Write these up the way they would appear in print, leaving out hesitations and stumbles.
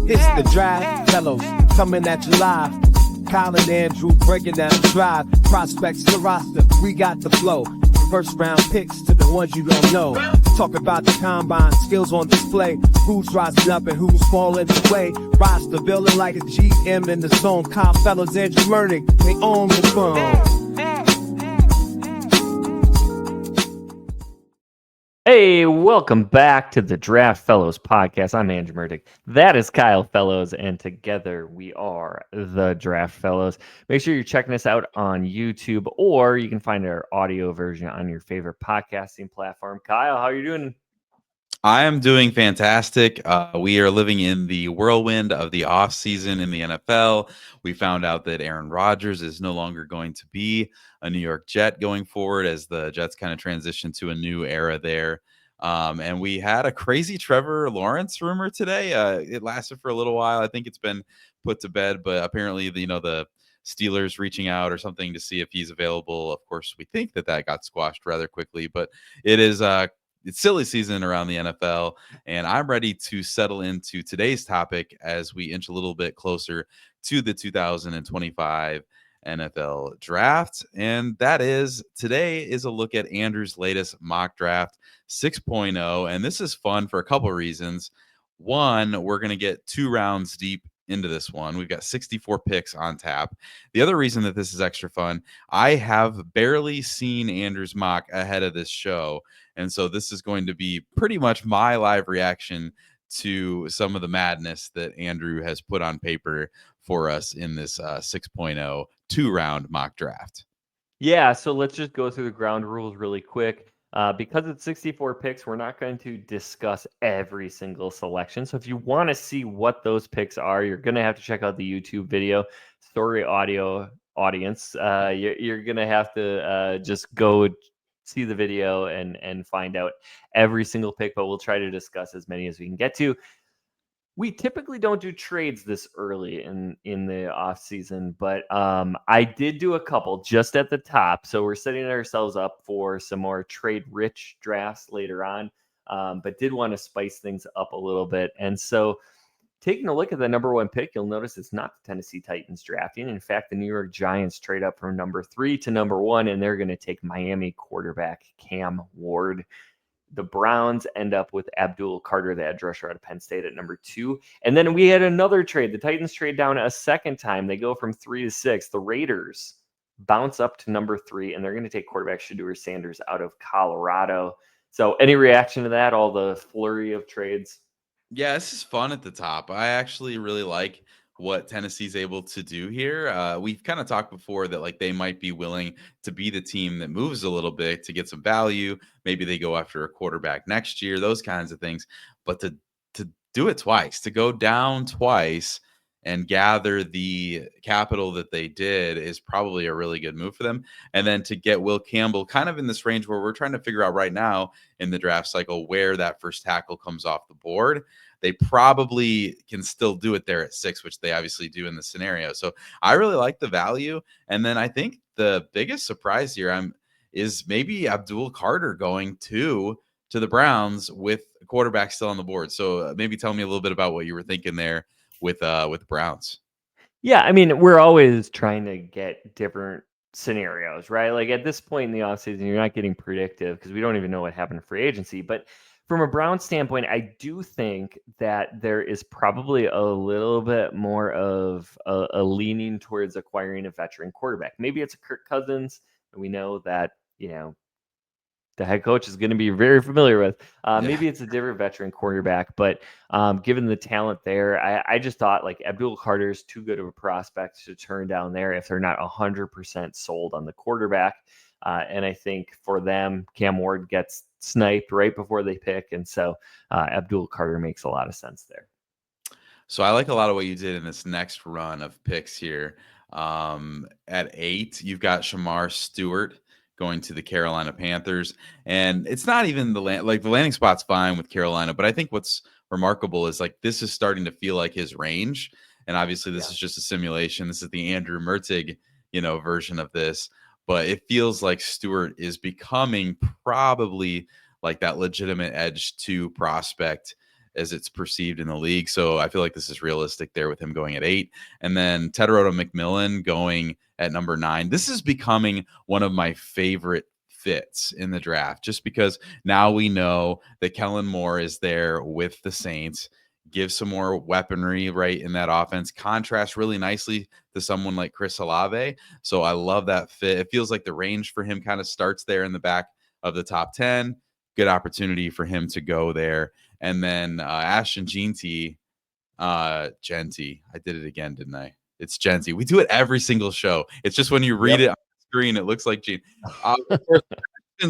It's the Draft Fellows coming at you live. Kyle and Andrew breaking down the drive. Prospects to roster, we got the flow. First round picks to the ones you don't know. Talk about the combine, skills on display. Who's rising up and who's falling away. Roster building like a GM in the zone. Kyle, Fellows, Andrew Mertig, they own the phone. Hey, welcome back to the Draft Fellows podcast. I'm Andrew Mertig. That is Kyle Fellows, and together we are the Draft Fellows. Make sure you're checking us out on YouTube, or you can find our audio version on your favorite podcasting platform. Kyle, how are you doing? I am doing fantastic. We are living in the whirlwind of the offseason in the NFL. We found out that Aaron Rodgers is no longer going to be a New York Jet going forward as the Jets kind of transition to a new era there. And we had a crazy Trevor Lawrence rumor today. It lasted for a little while. I think it's been put to bed, but apparently, the Steelers reaching out or something to see if he's available. Of course, we think that got squashed rather quickly, but it is it's silly season around the NFL, and I'm ready to settle into today's topic as we inch a little bit closer to the 2025 NFL draft. And today is a look at Andrew's latest mock draft 6.0. And this is fun for a couple of reasons. One, we're going to get 2 rounds deep into this one. We've got 64 picks on tap. The other reason that this is extra fun, I have barely seen Andrew's mock ahead of this show. And so this is going to be pretty much my live reaction to some of the madness that Andrew has put on paper for us in this 6.0 2-round mock draft. Yeah, so let's just go through the ground rules really quick. Because it's 64 picks, we're not going to discuss every single selection. So if you want to see what those picks are, you're going to have to check out the YouTube video. Story audio audience, you're going to have to just go see the video and find out every single pick, but we'll try to discuss as many as we can get to. We typically don't do trades this early in the off season, but I did do a couple just at the top. So we're setting ourselves up for some more trade-rich drafts later on, but did want to spice things up a little bit. And so taking a look at the number 1 pick, you'll notice it's not the Tennessee Titans drafting. In fact, the New York Giants trade up from number 3 to number 1, and they're going to take Miami quarterback Cam Ward. The Browns end up with Abdul Carter, the edge rusher out of Penn State, at number 2. And then we had another trade. The Titans trade down a second time. They go from 3 to 6. The Raiders bounce up to number 3, and they're going to take quarterback Shedeur Sanders out of Colorado. So any reaction to that, all the flurry of trades? Yeah, this is fun at the top. I actually really like what Tennessee's able to do here. We've kind of talked before that they might be willing to be the team that moves a little bit to get some value. Maybe they go after a quarterback next year, those kinds of things. But to do it twice, to go down twice and gather the capital that they did is probably a really good move for them. And then to get Will Campbell kind of in this range where we're trying to figure out right now in the draft cycle where that first tackle comes off the board. They probably can still do it there at 6, which they obviously do in the scenario. So I really like the value. And then I think the biggest surprise here is maybe Abdul Carter going to the Browns with a quarterback still on the board. So maybe tell me a little bit about what you were thinking there with the Browns. Yeah, I mean, we're always trying to get different scenarios, right? Like at this point in the offseason, you're not getting predictive because we don't even know what happened in free agency. But from a Brown standpoint, I do think that there is probably a little bit more of a leaning towards acquiring a veteran quarterback. Maybe it's a Kirk Cousins. We know that, the head coach is going to be very familiar with. Maybe it's a different veteran quarterback, but given the talent there, I just thought Abdul Carter is too good of a prospect to turn down there if they're not 100% sold on the quarterback. And I think for them, Cam Ward gets sniped right before they pick. And so Abdul Carter makes a lot of sense there. So I like a lot of what you did in this next run of picks here. At 8, you've got Shamar Stewart going to the Carolina Panthers. And it's not even the landing spot's fine with Carolina, but I think what's remarkable is this is starting to feel like his range. And obviously this is just a simulation. This is the Andrew Mertig, version of this. But it feels like Stewart is becoming probably that legitimate edge 2 prospect as it's perceived in the league. So I feel like this is realistic there with him going at 8. And then Tedoroto McMillan going at number 9. This is becoming one of my favorite fits in the draft, just because now we know that Kellen Moore is there with the Saints, give some more weaponry right in that offense, contrast really nicely to someone like Chris Olave. So I love that fit. It feels like the range for him kind of starts there in the back of the top 10. Good opportunity for him to go there. And then Ashton Jeanty, Genty. I did it again, didn't I? It's Genty. We do it every single show. It's just when you read it on the screen, it looks like Gene. Of course,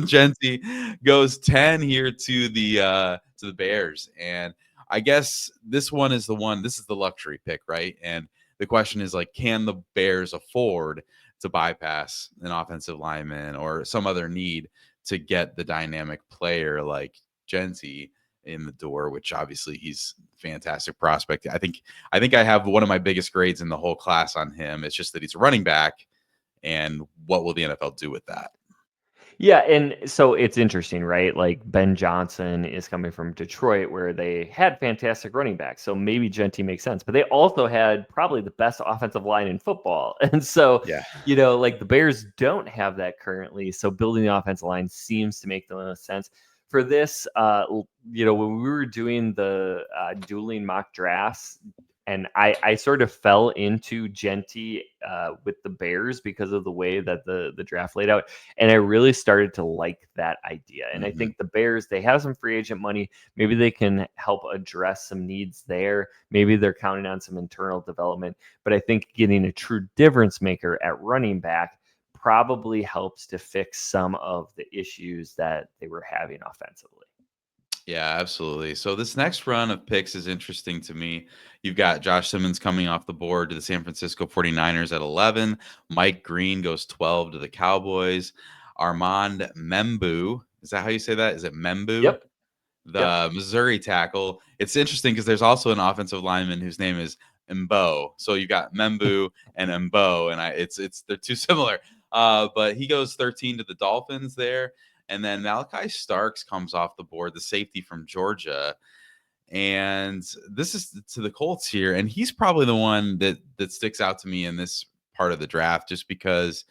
Genty goes 10 here to the Bears. And I guess this one is the one, this is the luxury pick, right? And the question is like, can the Bears afford to bypass an offensive lineman or some other need to get the dynamic player like Genty in the door, which obviously he's a fantastic prospect. I think I have one of my biggest grades in the whole class on him. It's just that he's a running back, and what will the NFL do with that? Yeah, and so it's interesting, right? Like Ben Johnson is coming from Detroit, where they had fantastic running backs. So maybe Genty makes sense, but they also had probably the best offensive line in football. And so, Yeah. like the Bears don't have that currently. So building the offensive line seems to make the most sense. For this, when we were doing the dueling mock drafts, and I sort of fell into Genty with the Bears because of the way that the draft laid out. And I really started to like that idea. And I think the Bears, they have some free agent money. Maybe they can help address some needs there. Maybe they're counting on some internal development. But I think getting a true difference maker at running back probably helps to fix some of the issues that they were having offensively. Yeah, absolutely. So this next run of picks is interesting to me. You've got Josh Simmons coming off the board to the San Francisco 49ers at 11. Mike Green goes 12 to the Cowboys. Armand Membu, is that how you say that? Is it Membu? Yep. The Missouri tackle. It's interesting because there's also an offensive lineman whose name is Mbo. So you got Membu and Mbo, and it's they're too similar. But he goes 13 to the Dolphins there. And then Malachi Starks comes off the board, the safety from Georgia. And this is to the Colts here. And he's probably the one that sticks out to me in this part of the draft, just because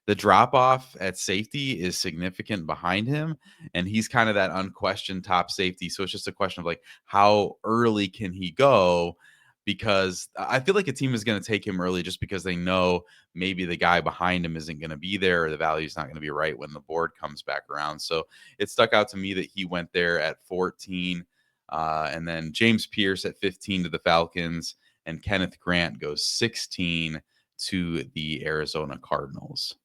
the drop off at safety is significant behind him. And he's kind of that unquestioned top safety. So it's just a question of like, how early can he go? Because I feel like a team is going to take him early just because they know maybe the guy behind him isn't going to be there, or the value is not going to be right when the board comes back around. So it stuck out to me that he went there at 14. And then James Pierce at 15 to the Falcons, and Kenneth Grant goes 16 to the Arizona Cardinals.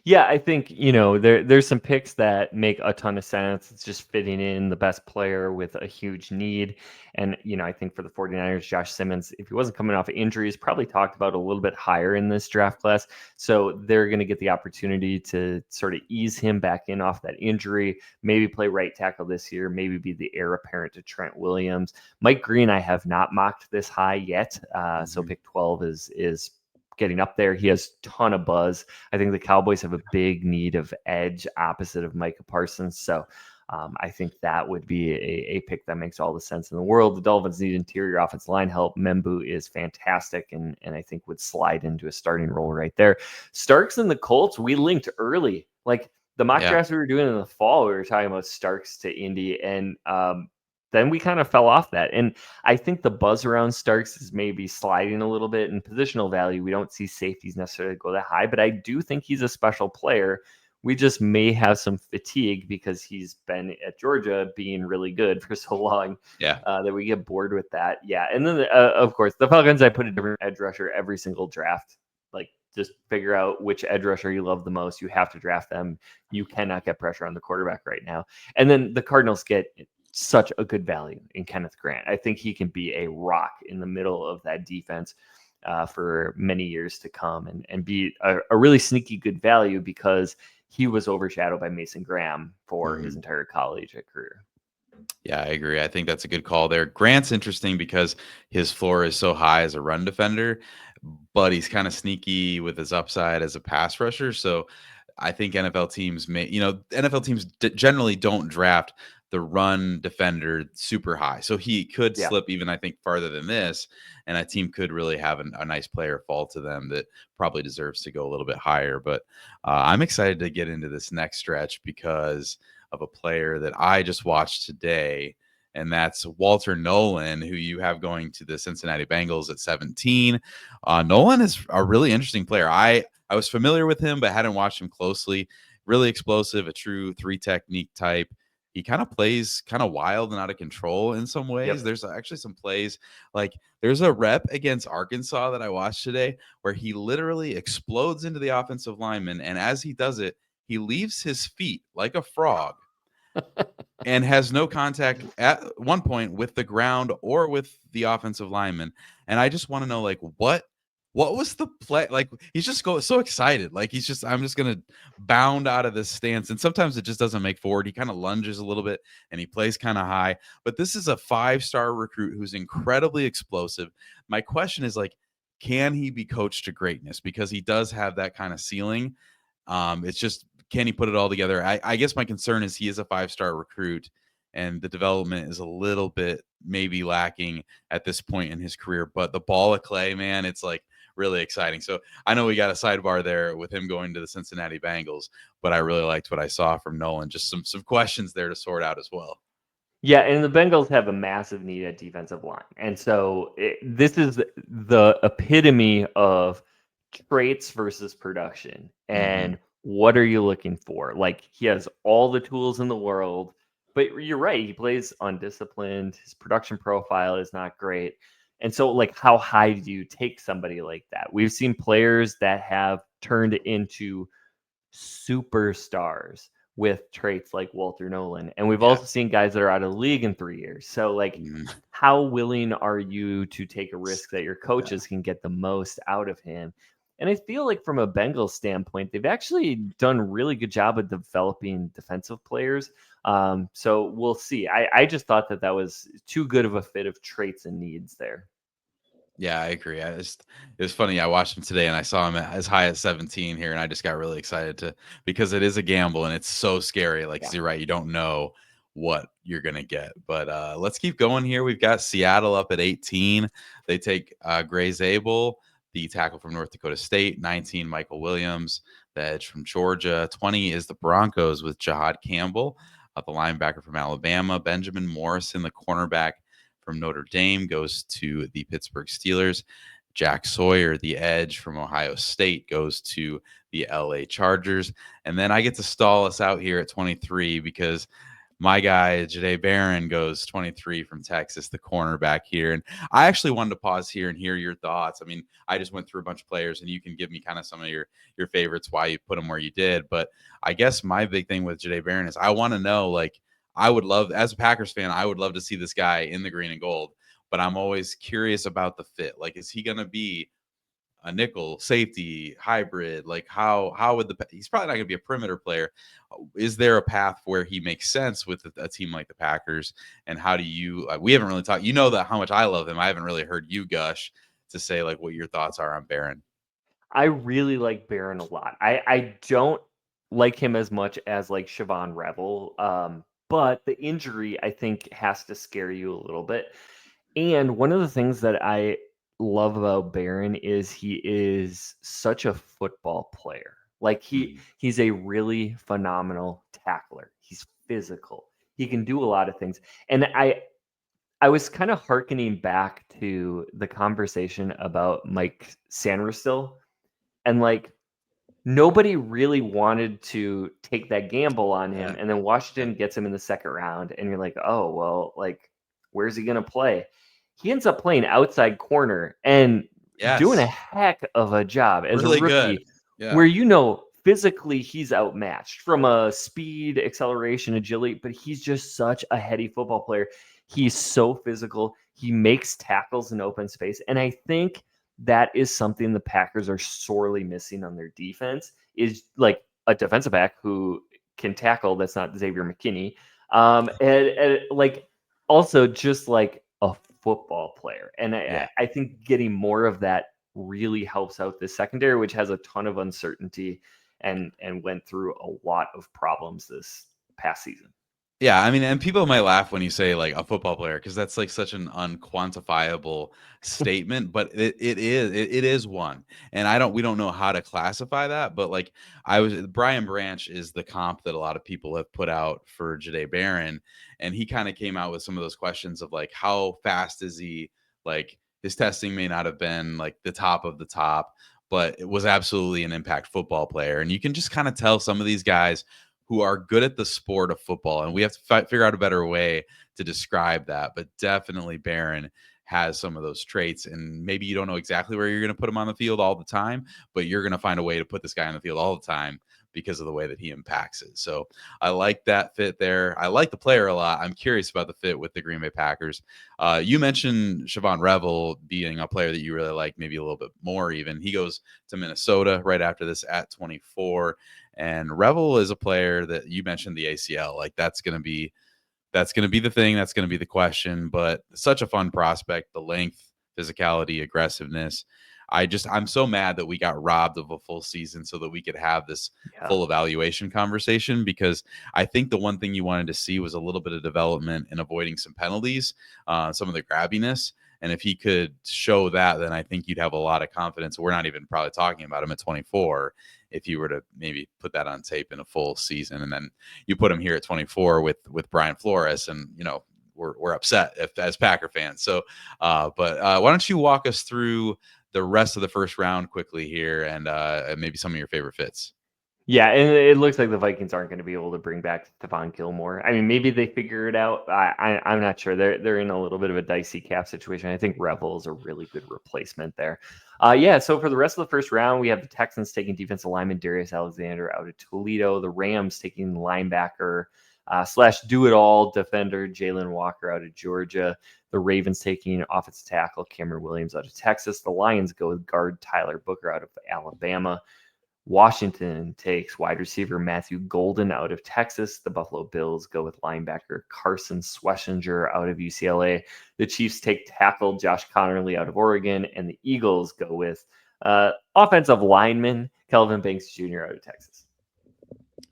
Yeah, I think, there's some picks that make a ton of sense. It's just fitting in the best player with a huge need. And, I think for the 49ers, Josh Simmons, if he wasn't coming off of injuries, probably talked about a little bit higher in this draft class. So they're going to get the opportunity to sort of ease him back in off that injury, maybe play right tackle this year, maybe be the heir apparent to Trent Williams. Mike Green, I have not mocked this high yet. So pick 12 is getting up there. He has a ton of buzz. I think the Cowboys have a big need of edge opposite of Micah Parsons. So I think that would be a pick that makes all the sense in the world. The Dolphins need interior offensive line help. Membu is fantastic and I think would slide into a starting role right there. Starks and the Colts, we linked early. Like the mock drafts we were doing in the fall, we were talking about Starks to Indy, and then we kind of fell off that. And I think the buzz around Starks is maybe sliding a little bit in positional value. We don't see safeties necessarily go that high, but I do think he's a special player. We just may have some fatigue because he's been at Georgia being really good for so long that we get bored with that. Yeah. And then, of course, the Falcons, I put a different edge rusher every single draft. Like, just figure out which edge rusher you love the most. You have to draft them. You cannot get pressure on the quarterback right now. And then the Cardinals get such a good value in Kenneth Grant. I think he can be a rock in the middle of that defense for many years to come and be a really sneaky good value because he was overshadowed by Mason Graham for his entire collegiate career. Yeah, I agree. I think that's a good call there. Grant's interesting because his floor is so high as a run defender, but he's kind of sneaky with his upside as a pass rusher. So I think NFL teams generally don't draft the the run defender super high. So he could Yeah. slip even, I think, farther than this, and a team could really have a nice player fall to them that probably deserves to go a little bit higher. But I'm excited to get into this next stretch because of a player that I just watched today, and that's Walter Nolan, who you have going to the Cincinnati Bengals at 17. Nolan is a really interesting player. I was familiar with him, but hadn't watched him closely. Really explosive, a true 3 technique type. He kind of plays kind of wild and out of control in some ways. Yep. There's actually some plays, like there's a rep against Arkansas that I watched today where he literally explodes into the offensive lineman, and as he does it, he leaves his feet like a frog and has no contact at one point with the ground or with the offensive lineman. And I just want to know, like, what was the play? Like, he's just so excited. Like, I'm just gonna bound out of this stance. And sometimes it just doesn't make forward. He kind of lunges a little bit and he plays kind of high. But this is a 5-star recruit who's incredibly explosive. My question is, like, can he be coached to greatness? Because he does have that kind of ceiling. It's just, can he put it all together? I guess my concern is he is a 5-star recruit, and the development is a little bit maybe lacking at this point in his career. But the ball of clay, man, it's like really exciting. So I know we got a sidebar there with him going to the Cincinnati Bengals, but I really liked what I saw from Nolan. Just some questions there to sort out as well. Yeah, and the Bengals have a massive need at defensive line. And so this is the epitome of traits versus production. Mm-hmm. And what are you looking for? Like, he has all the tools in the world, but you're right, he plays undisciplined. His production profile is not great. And so, like, how high do you take somebody like that? We've seen players that have turned into superstars with traits like Walter Nolan. And we've Yeah. also seen guys that are out of the league in 3 years. So, like, Mhm. how willing are you to take a risk that your Yeah. coaches can get the most out of him? And I feel like from a Bengals standpoint, they've actually done a really good job of developing defensive players. So we'll see. I just thought that was too good of a fit of traits and needs there. Yeah, I agree. It was funny. I watched him today and I saw him as high as 17 here, and I just got really excited because it is a gamble and it's so scary. Like, Yeah. you're right, you don't know what you're gonna get. But let's keep going here. We've got Seattle up at 18. They take Gray Zabel, the tackle from North Dakota State. 19, Michael Williams, the edge from Georgia. 20 is the Broncos with Jahad Campbell, the linebacker from Alabama. Benjamin Morrison, the cornerback from Notre Dame, goes to the Pittsburgh Steelers. Jack Sawyer, the edge from Ohio State, goes to the LA Chargers. And then I get to stall us out here at 23 because my guy, Jahdae Barron, goes 23 from Texas, the cornerback here. And I actually wanted to pause here and hear your thoughts. I mean, I just went through a bunch of players, and you can give me kind of some of your favorites, why you put them where you did. But I guess my big thing with Jahdae Barron is I want to know, like, I would love, as a Packers fan, I would love to see this guy in the green and gold, but I'm always curious about the fit. Like, is he going to be a nickel safety hybrid? Like, how would he's probably not going to be a perimeter player. Is there a path where he makes sense with a team like the Packers? And how do you, we haven't really talked, that how much I love him. I haven't really heard you gush to say like what your thoughts are on Barron. I really like Barron a lot. I don't like him as much as like Siobhan Revel, but the injury I think has to scare you a little bit. And one of the things that I love about Barron is he is such a football player. Like he's a really phenomenal tackler. He's physical. He can do a lot of things. And I was kind of hearkening back to the conversation about Mike Sandersstill, and like nobody really wanted to take that gamble on him. Yeah. And then Washington gets him in the second round, and you're like, oh, well, like, where's he going to play? He ends up playing outside corner and doing a Yes. heck of a job as a Really good. rookie, Yeah. where, physically he's outmatched from a speed, acceleration, agility, but he's just such a heady football player. He's so physical. He makes tackles in open space. And I think that is something the Packers are sorely missing on their defense, is like a defensive back who can tackle. That's not Xavier McKinney. And like also just like a football player. And Yeah. I think getting more of that really helps out the secondary, which has a ton of uncertainty and went through a lot of problems this past season. Yeah, I mean, and people might laugh when you say like a football player because that's like such an unquantifiable statement, but it is one. And we don't know how to classify that, but like Brian Branch is the comp that a lot of people have put out for Jade Barron, and he kind of came out with some of those questions of like how fast is he? Like his testing may not have been like the top of the top, but it was absolutely an impact football player, and you can just kind of tell some of these guys who are good at the sport of football. And we have to figure out a better way to describe that. But definitely Barron has some of those traits. And maybe you don't know exactly where you're going to put him on the field all the time, but you're going to find a way to put this guy on the field all the time because of the way that he impacts it. So I like that fit there. I like the player a lot. I'm curious about the fit with the Green Bay Packers. You mentioned Siobhan Revel being a player that you really like, maybe a little bit more even. He goes to Minnesota right after this at 24. And Revel is a player that you mentioned the ACL. Like that's going to be the thing. That's going to be the question. But such a fun prospect. The length, physicality, aggressiveness. I'm so mad that we got robbed of a full season so that we could have this Yeah. full evaluation conversation, because I think the one thing you wanted to see was a little bit of development in avoiding some penalties, some of the grabbiness. And if he could show that, then I think you'd have a lot of confidence. We're not even probably talking about him at 24 if you were to maybe put that on tape in a full season. And then you put him here at 24 with Brian Flores, and we're upset as Packer fans. So, but why don't you walk us through the rest of the first round quickly here, and maybe some of your favorite fits? Yeah, and it looks like the Vikings aren't going to be able to bring back Stephon Gilmore. I mean, maybe they figure it out. I'm not sure. They're in a little bit of a dicey cap situation. I think Revel is a really good replacement there. Yeah. So for the rest of the first round, we have the Texans taking defensive lineman Darius Alexander out of Toledo. The Rams taking linebacker slash do-it-all defender Jalen Walker out of Georgia. The Ravens taking offensive tackle Cameron Williams out of Texas. The Lions go with guard Tyler Booker out of Alabama. Washington takes wide receiver Matthew Golden out of Texas. The Buffalo Bills go with linebacker Carson Schlesinger out of UCLA. The Chiefs take tackle Josh Connerly out of Oregon. And the Eagles go with offensive lineman Kelvin Banks Jr. out of Texas.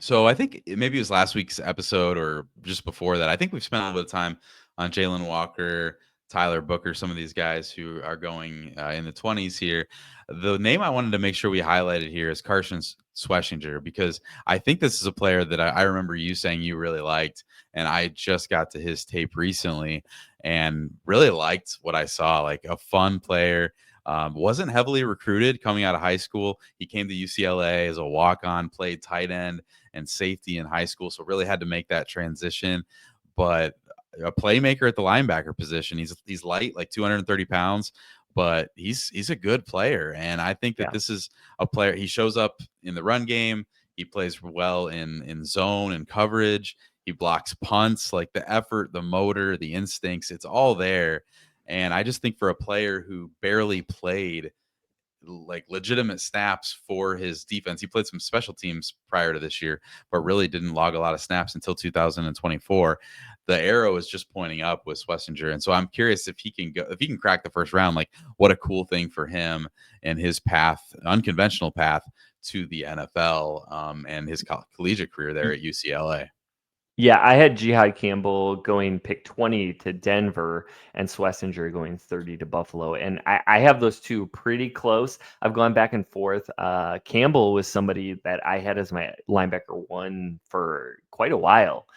So I think maybe it was last week's episode or just before that. I think we've spent a little bit of time on Jalen Walker, Tyler Booker, some of these guys who are going in the 20s here. The name I wanted to make sure we highlighted here is Carson Schlesinger, because I think this is a player that I remember you saying you really liked, and I just got to his tape recently and really liked what I saw. Like a fun player. Wasn't heavily recruited coming out of high school. He came to UCLA as a walk-on, played tight end and safety in high school, so really had to make that transition. But a playmaker at the linebacker position. He's light, like 230 pounds, but he's a good player. And I think that this is a player. He shows up in the run game. He plays well in zone and coverage. He blocks punts. Like the effort, the motor, the instincts, it's all there. And I just think for a player who barely played like legitimate snaps for his defense. He played some special teams prior to this year, but really didn't log a lot of snaps until 2024. The arrow is just pointing up with Schlesinger. And so I'm curious if he can crack the first round. Like what a cool thing for him and his path, unconventional path to the NFL, and his collegiate career there at UCLA. Yeah, I had Jihad Campbell going pick 20 to Denver and Schlesinger going 30 to Buffalo. And I have those two pretty close. I've gone back and forth. Campbell was somebody that I had as my linebacker one for quite a while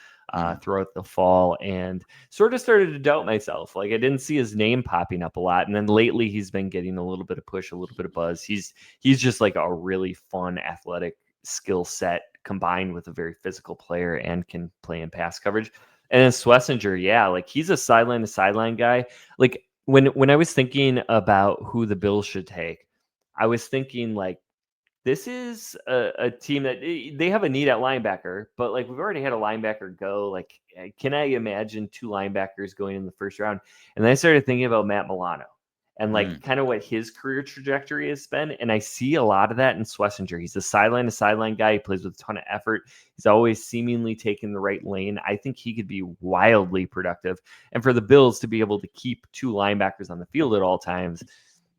throughout the fall, and sort of started to doubt myself. Like I didn't see his name popping up a lot. And then lately he's been getting a little bit of push, a little bit of buzz. He's just like a really fun athletic skill set combined with a very physical player and can play in pass coverage. And then Schlesinger, yeah, like he's a sideline to sideline guy. Like when I was thinking about who the Bills should take, I was thinking like this is a team that they have a need at linebacker, but like we've already had a linebacker go. Like, can I imagine two linebackers going in the first round? And then I started thinking about Matt Milano and like kind of what his career trajectory has been. And I see a lot of that in Schlesinger. He's a sideline to sideline guy. He plays with a ton of effort. He's always seemingly taking the right lane. I think he could be wildly productive. And for the Bills to be able to keep two linebackers on the field at all times,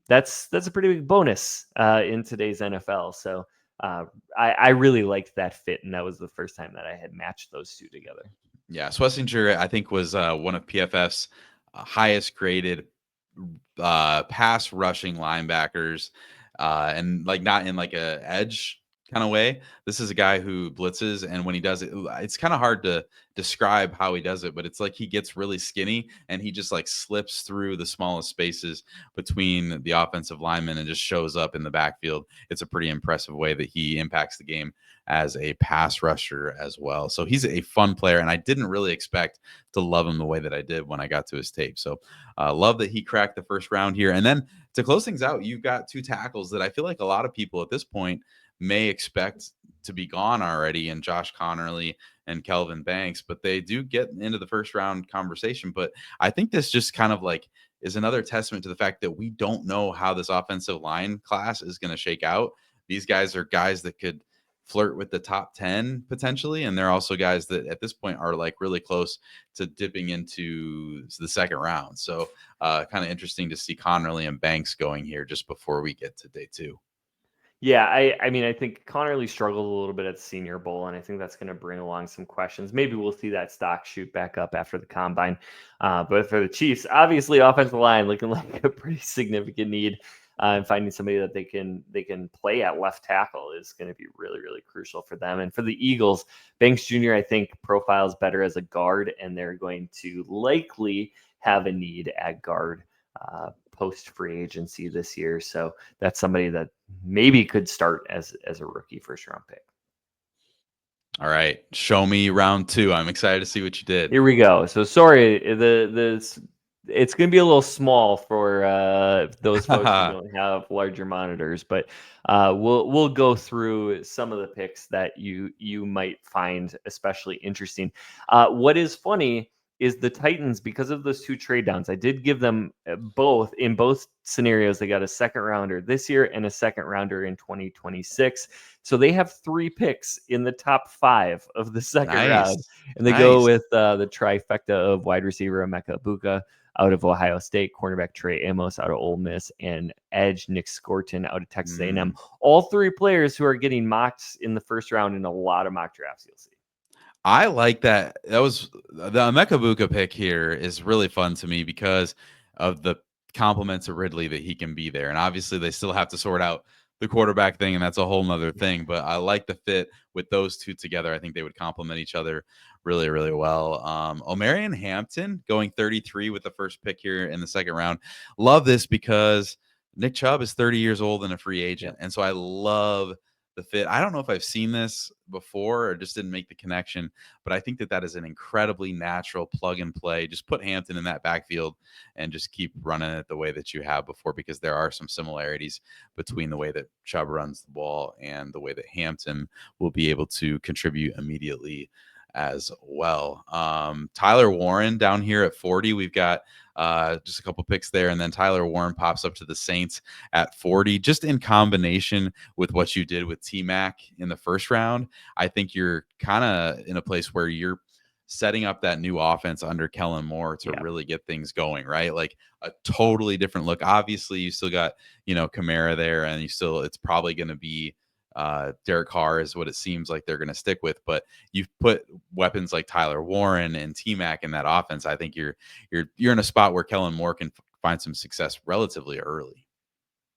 that's a pretty big bonus in today's NFL. So I really liked that fit. And that was the first time that I had matched those two together. Yeah, Schlesinger, I think, was one of PFF's highest graded pass rushing linebackers, and like not in like a edge kind of way. This is a guy who blitzes, and when he does it, it's kind of hard to describe how he does it, but it's like he gets really skinny and he just like slips through the smallest spaces between the offensive linemen and just shows up in the backfield. It's a pretty impressive way that he impacts the game as a pass rusher as well. So he's a fun player, and I didn't really expect to love him the way that I did when I got to his tape. So love that he cracked the first round here. And then to close things out, you've got two tackles that I feel like a lot of people at this point may expect to be gone already, in Josh Connerly and Kelvin Banks, but they do get into the first round conversation. But I think this just kind of like is another testament to the fact that we don't know how this offensive line class is going to shake out. These guys are guys that could flirt with the top 10 potentially, and they're also guys that at this point are like really close to dipping into the second round. So kind of interesting to see Connerly and Banks going here just before we get to day 2. Yeah, I mean, I think Connerly struggled a little bit at the Senior Bowl, and I think that's going to bring along some questions. Maybe we'll see that stock shoot back up after the combine. But for the Chiefs, obviously, offensive line looking like a pretty significant need, and finding somebody that they can play at left tackle is going to be really, really crucial for them. And for the Eagles, Banks Jr., I think, profiles better as a guard, and they're going to likely have a need at guard post free agency this year. So that's somebody that maybe could start as a rookie first round pick. All right, show me round 2. I'm excited to see what you did. Here we go. So sorry, it's going to be a little small for those folks who don't have larger monitors, but we'll go through some of the picks that you might find especially interesting. What is funny is the Titans, because of those 2 trade downs. I did give them both in both scenarios. They got a second rounder this year and a second rounder in 2026. So they have 3 picks in the top 5 of the second round. And they go with the trifecta of wide receiver Emeka Egbuka out of Ohio State, cornerback Trey Amos out of Ole Miss, and edge Nick Scorton out of Texas A&M. All 3 players who are getting mocked in the first round in a lot of mock drafts you'll see. I like that. That was the Emeka Egbuka pick here is really fun to me because of the compliments of Ridley that he can be there. And obviously they still have to sort out the quarterback thing, and that's a whole nother thing. But I like the fit with those two together. I think they would complement each other really, really well. Omarion Hampton going 33 with the first pick here in the second round. Love this because Nick Chubb is 30 years old and a free agent. And so I love the fit. I don't know if I've seen this before or just didn't make the connection, but I think that that is an incredibly natural plug and play. Just put Hampton in that backfield and just keep running it the way that you have before, because there are some similarities between the way that Chubb runs the ball and the way that Hampton will be able to contribute immediately as well. Tyler Warren down here at 40. We've got just a couple picks there, and then Tyler Warren pops up to the Saints at 40. Just in combination with what you did with T-Mac in the first round, I think you're kind of in a place where you're setting up that new offense under Kellen Moore to really get things going, right? Like a totally different look. Obviously, you still got, Kamara there, and it's probably going to be Derek Carr is what it seems like they're going to stick with. But you've put weapons like Tyler Warren and T-Mac in that offense. I think you're in a spot where Kellen Moore can find some success relatively early.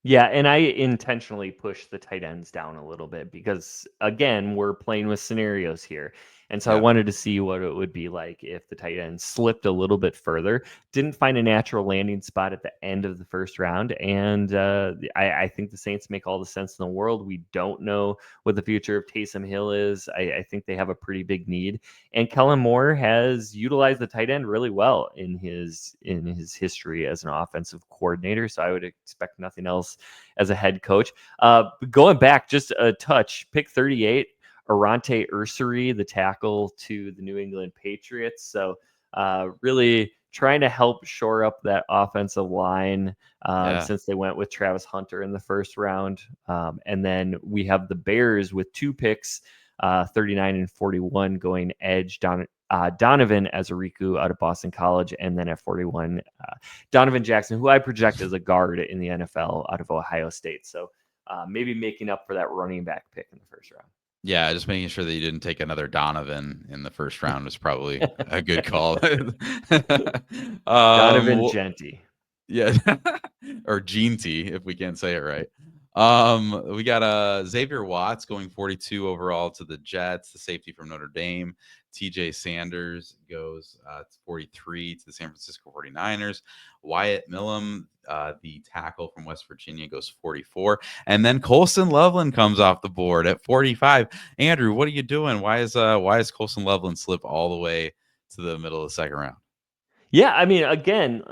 Yeah, and I intentionally pushed the tight ends down a little bit because, again, we're playing with scenarios here. And so I wanted to see what it would be like if the tight end slipped a little bit further. Didn't find a natural landing spot at the end of the first round. And I think the Saints make all the sense in the world. We don't know what the future of Taysom Hill is. I think they have a pretty big need. And Kellen Moore has utilized the tight end really well in his history as an offensive coordinator. So I would expect nothing else as a head coach. Going back just a touch, pick 38, Arante Ursary, the tackle to the New England Patriots. So really trying to help shore up that offensive line since they went with Travis Hunter in the first round. And then we have the Bears with 2 picks, 39 and 41, going edge Donovan Azariku out of Boston College, and then at 41, Donovan Jackson, who I project as a guard in the NFL out of Ohio State. So maybe making up for that running back pick in the first round. Yeah, just making sure that you didn't take another Donovan in the first round was probably a good call. Donovan um, Genty. Yeah, or Gene T, if we can't say it right. We got Xavier Watts going 42 overall to the Jets, the safety from Notre Dame. TJ Sanders goes 43 to the San Francisco 49ers. Wyatt Millum, the tackle from West Virginia, goes 44. And then Colson Loveland comes off the board at 45. Andrew, what are you doing? Why is Colson Loveland slip all the way to the middle of the second round? Yeah, I mean, again,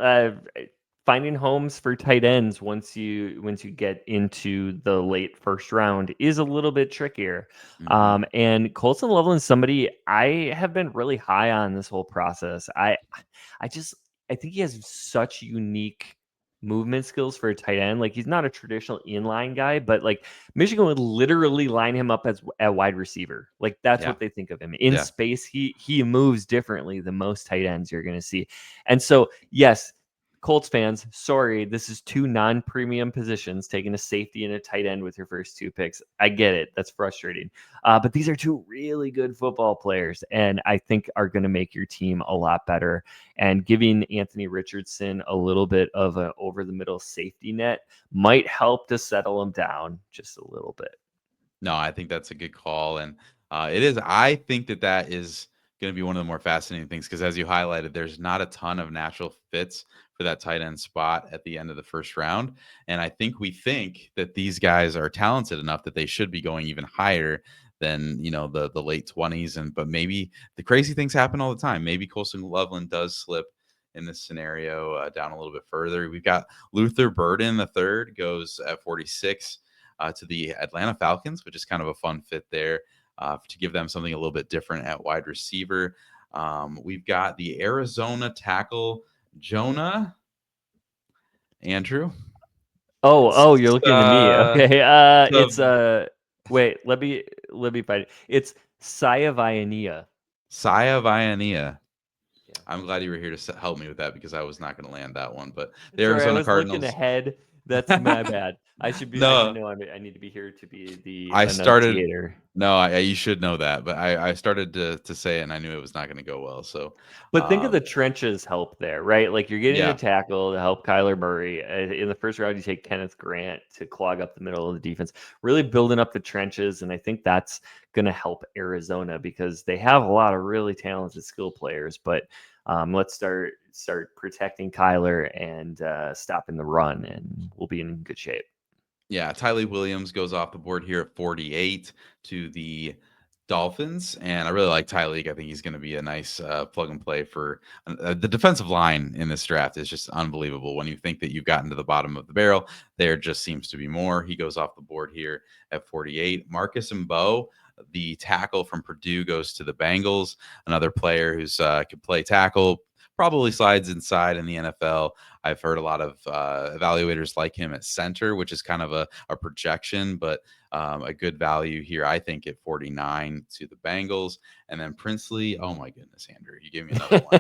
finding homes for tight ends once you get into the late first round is a little bit trickier. Mhm. And Colson Loveland's somebody I have been really high on this whole process. I just I think he has such unique movement skills for a tight end. Like he's not a traditional inline guy, but like Michigan would literally line him up as a wide receiver. Like that's Yeah, what they think of him. In yeah. space, he moves differently than most tight ends you're going to see. And so, yes, Colts fans, sorry, this is two non-premium positions, taking a safety and a tight end with your first two picks. I get it. That's frustrating. But these are two really good football players, and I think are going to make your team a lot better. And giving Anthony Richardson a little bit of an over-the-middle safety net might help to settle him down just a little bit. No, I think that's a good call, and it is. I think that is going to be one of the more fascinating things because, as you highlighted, there's not a ton of natural fits for that tight end spot at the end of the first round, and I think we think that these guys are talented enough that they should be going even higher than the late 20s. And but maybe the crazy things happen all the time. Maybe Colson Loveland does slip in this scenario down a little bit further. We've got Luther Burden the third goes at 46 to the Atlanta Falcons, which is kind of a fun fit there to give them something a little bit different at wide receiver. We've got the Arizona tackle, Jonah Andrew. Oh, you're looking to me. Uh, Okay. uh, Wait, let me find it. It's Sayavaiania. Saya Viania. Yeah. I'm glad you were here to help me with that because I was not going to land that one. But the Sorry, I Arizona was looking Cardinals. ahead. That's my bad. I should No, know I need to be here to be the I started. enunciator. No, you should know that, but I started to say it, and I knew it was not going to go well. So, But think of um, the trenches help there, right? Like you're getting a yeah, tackle to help Kyler Murray. In the first round, you take Kenneth Grant to clog up the middle of the defense, really building up the trenches. And I think that's going to help Arizona because they have a lot of really talented skill players. But let's start protecting Kyler and stopping the run, and we'll be in good shape. yeah. Tylee Williams goes off the board here at 48 to the Dolphins, and I really like Tyleek. I think he's going to be a nice plug and play for the defensive line in this draft is just unbelievable. When you think that you've gotten to the bottom of the barrel, there just seems to be more. He goes off the board here at 48. Marcus Mbow, the tackle from Purdue, goes to the Bengals. Another player who's could play tackle, probably slides inside in the NFL. I've heard a lot of evaluators like him at center, which is kind of a projection, but a good value here, I think, at 49 to the Bengals. And then Princely, oh my goodness, Andrew, you gave me another one.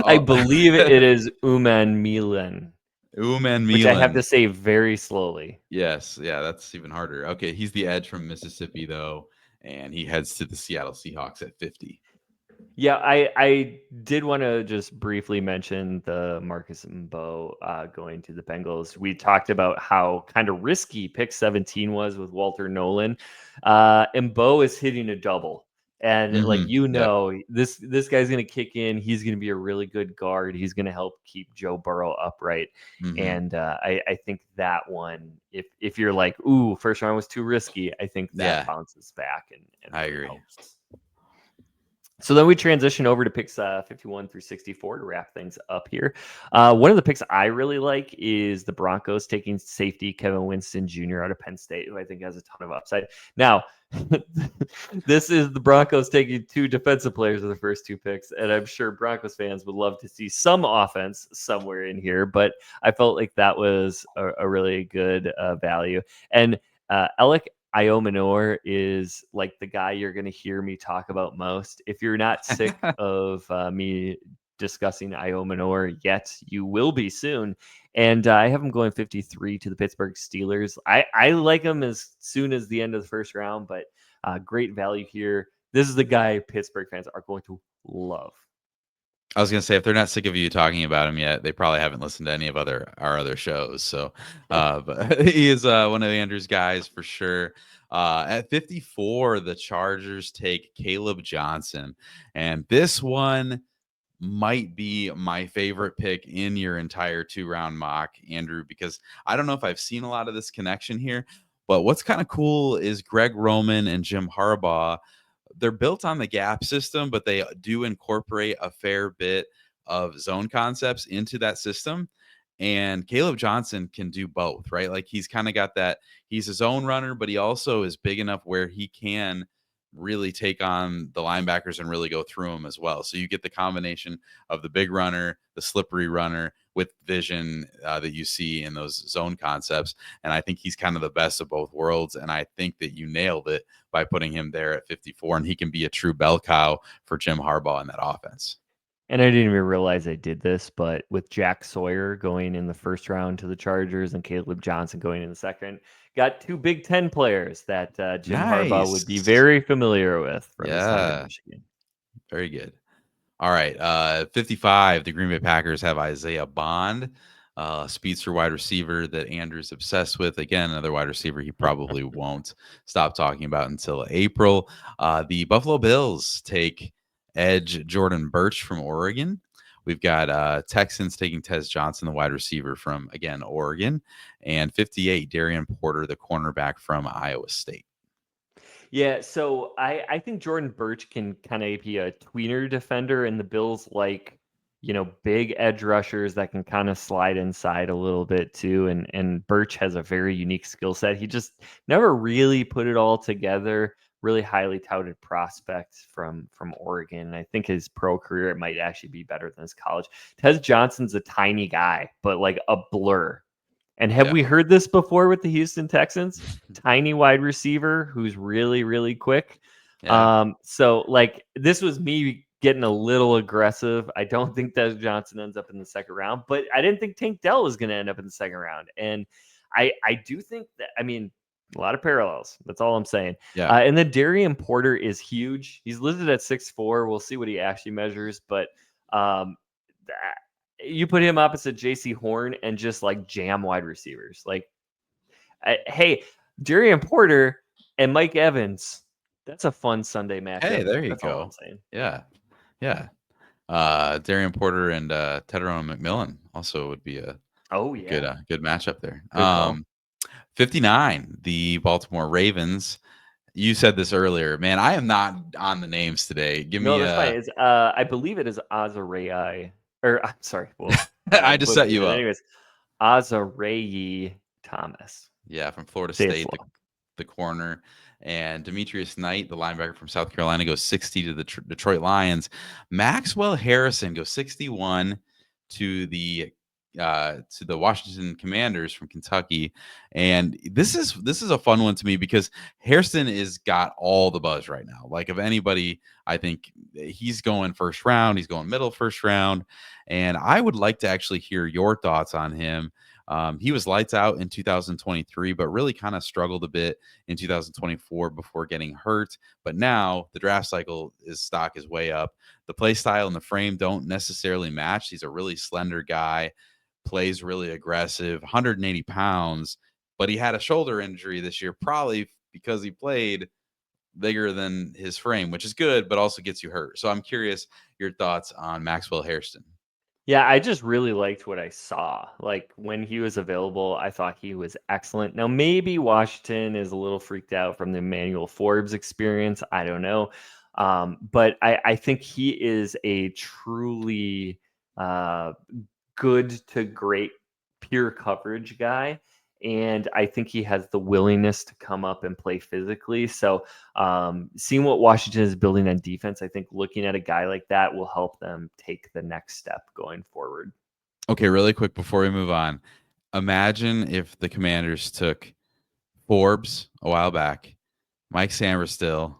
I Oh, believe it is Uman Milan, Uman which I have Milan. to say very slowly. Yes, yeah, that's even harder. Okay, he's the edge from Mississippi, though, and he heads to the Seattle Seahawks at 50. Yeah, I did want to just briefly mention the Marcus Mbow going to the Bengals. We talked about how kind of risky pick 17 was with Walter Nolan. Mbow is hitting a double. And like Yep. this guy's gonna kick in. He's gonna be a really good guard. He's gonna help keep Joe Burrow upright. hmm And I think that one, if you're like, ooh, first round was too risky, I think that Yeah, bounces back and I really agree. helps. So then we transition over to picks 51 through 64 to wrap things up here. One of the picks I really like is the Broncos taking safety Kevin Winston Jr. out of Penn State, who I think has a ton of upside. Now, this is the Broncos taking two defensive players with the first two picks, and I'm sure Broncos fans would love to see some offense somewhere in here, but I felt like that was a really good value. And Alec Iomanor is like the guy you're going to hear me talk about most. If you're not sick of me discussing Io Manor yet. You will be soon. And I have him going 53 to the Pittsburgh Steelers. I like him as soon as the end of the first round, but great value here. This is the guy Pittsburgh fans are going to love. I was gonna say, if they're not sick of you talking about him yet, they probably haven't listened to any of our other shows. So, but he is one of Andrew's guys for sure. At 54, the Chargers take Caleb Johnson, and this one might be my favorite pick in your entire 2-round mock, Andrew, because I don't know if I've seen a lot of this connection here. But what's kind of cool is Greg Roman and Jim Harbaugh, they're built on the gap system, but they do incorporate a fair bit of zone concepts into that system. And Caleb Johnson can do both, right? Like he's kind of got that, he's a zone runner, but he also is big enough where he can really take on the linebackers and really go through them as well. So you get the combination of the big runner, the slippery runner with vision that you see in those zone concepts. And I think he's kind of the best of both worlds. And I think that you nailed it by putting him there at 54, and he can be a true bell cow for Jim Harbaugh in that offense. And I didn't even realize I did this, but with Jack Sawyer going in the first round to the Chargers and Caleb Johnson going in the second, got 2 Big Ten players that Jim Harbaugh would be Nice. very familiar with from his time in Yeah, Michigan. very good. All right, 55, the Green Bay Packers have Isaiah Bond, speedster wide receiver that Andrew's obsessed with. Again, another wide receiver he probably won't stop talking about until April. The Buffalo Bills take edge Jordan Birch from Oregon. We've got Texans taking Tez Johnson, the wide receiver from, again, Oregon. And 58, Darian Porter, the cornerback from Iowa State. Yeah, so I think Jordan Birch can kind of be a tweener defender, and the Bills like, big edge rushers that can kind of slide inside a little bit too. And Birch has a very unique skill set. He just never really put it all together. Really highly touted prospect from Oregon. And I think his pro career it might actually be better than his college. Tez Johnson's a tiny guy, but like a blur. And have we heard this before with the Houston Texans? Tiny wide receiver who's really, really quick. Yeah. So like this was me getting a little aggressive. I don't think that Johnson ends up in the second round, but I didn't think Tank Dell was going to end up in the second round. And I do think that, I mean, a lot of parallels. That's all I'm saying. Yeah. And then Darian Porter is huge. He's listed at 6'4". We'll see what he actually measures, but you put him opposite JC Horn and just like jam wide receivers. Like, hey, Darian Porter and Mike Evans. That's a fun Sunday matchup. Hey, there you That's go. all I'm saying. Yeah. Darian Porter and Tedron McMillan also would be a good matchup there. Good call. 59, the Baltimore Ravens. You said this earlier, man. I am not on the names today. No, that's fine. It's, I believe it is Azarei. Or I'm sorry. Well, I just set you up. Anyways, Azarei Thomas. Yeah, from Florida State, the corner. And Demetrius Knight, the linebacker from South Carolina, goes 60 to the Detroit Lions. Maxwell Harrison goes 61 to the Washington Commanders from Kentucky. And this is a fun one to me because Harrison is got all the buzz right now. Like of anybody, I think he's going first round, he's going middle first round. And I would like to actually hear your thoughts on him. He was lights out in 2023, but really kind of struggled a bit in 2024 before getting hurt. But now the draft cycle, his stock is way up. The play style and the frame don't necessarily match. He's a really slender guy, plays really aggressive, 180 pounds, but he had a shoulder injury this year, probably because he played bigger than his frame, which is good, but also gets you hurt. So I'm curious your thoughts on Maxwell Hairston. Yeah, I just really liked what I saw. Like when he was available, I thought he was excellent. Now, maybe Washington is a little freaked out from the Emmanuel Forbes experience. I don't know. But I think he is a truly good to great pure coverage guy. And I think he has the willingness to come up and play physically. So seeing what Washington is building on defense, I think looking at a guy like that will help them take the next step going forward. Okay, really quick before we move on. Imagine if the Commanders took Forbes a while back, Mike Sammerstill,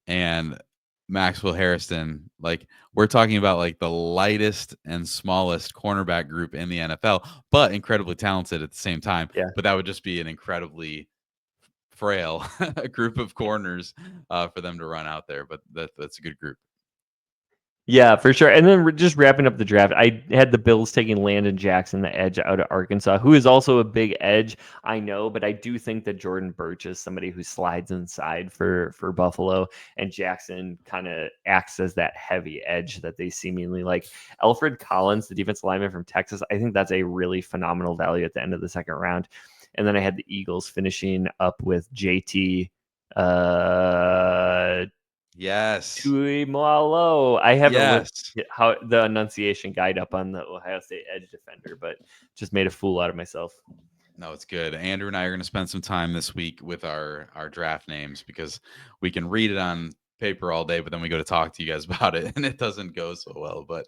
and Maxwell Harrison, like we're talking about like the lightest and smallest cornerback group in the NFL, but incredibly talented at the same time. Yeah. But that would just be an incredibly frail group of corners for them to run out there. But that's a good group. Yeah, for sure. And then just wrapping up the draft, I had the Bills taking Landon Jackson, the edge out of Arkansas, who is also a big edge, I know, but I do think that Jordan Burch is somebody who slides inside for Buffalo, and Jackson kind of acts as that heavy edge that they seemingly like. Alfred Collins, the defensive lineman from Texas, I think that's a really phenomenal value at the end of the second round. And then I had the Eagles finishing up with JT Yes. Tuimalo. I haven't Yes. looked how the enunciation guide up on the Ohio State edge defender, but just made a fool out of myself. No, it's good. Andrew and I are going to spend some time this week with our draft names because we can read it on paper all day, but then we go to talk to you guys about it and it doesn't go so well. But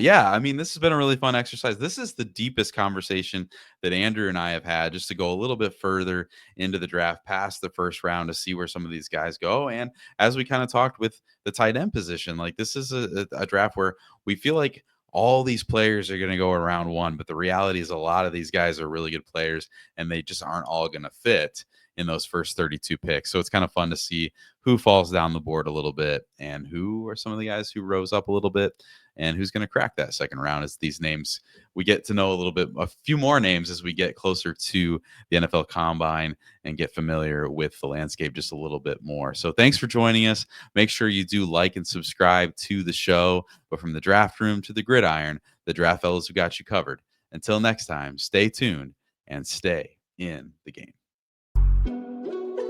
yeah, I mean, this has been a really fun exercise. This is the deepest conversation that Andrew and I have had, just to go a little bit further into the draft past the first round to see where some of these guys go. And as we kind of talked with the tight end position, like this is a draft where we feel like all these players are going to go around one, but the reality is a lot of these guys are really good players and they just aren't all going to fit in those first 32 picks. So it's kind of fun to see who falls down the board a little bit and who are some of the guys who rose up a little bit and who's going to crack that second round as these names, we get to know a few more names as we get closer to the NFL Combine and get familiar with the landscape just a little bit more. So thanks for joining us. Make sure you do like and subscribe to the show. But from the draft room to the gridiron, the Draft Fellows have got you covered. Until next time, stay tuned and stay in the game.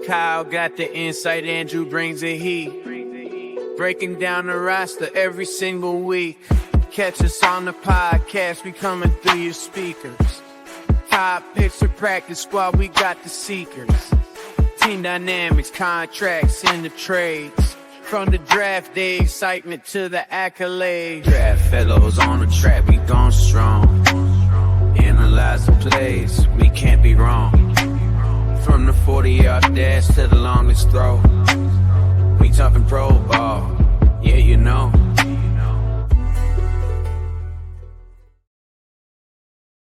Kyle got the insight, Andrew brings the heat. Breaking down the roster every single week. Catch us on the podcast, we coming through your speakers. Top picks for practice squad, we got the seekers. Team dynamics, contracts, and the trades. From the draft day excitement to the accolades. Draft fellows on the track, we gone strong. Analyze the plays, we can't be wrong. From the 40-yard dash to the longest throw.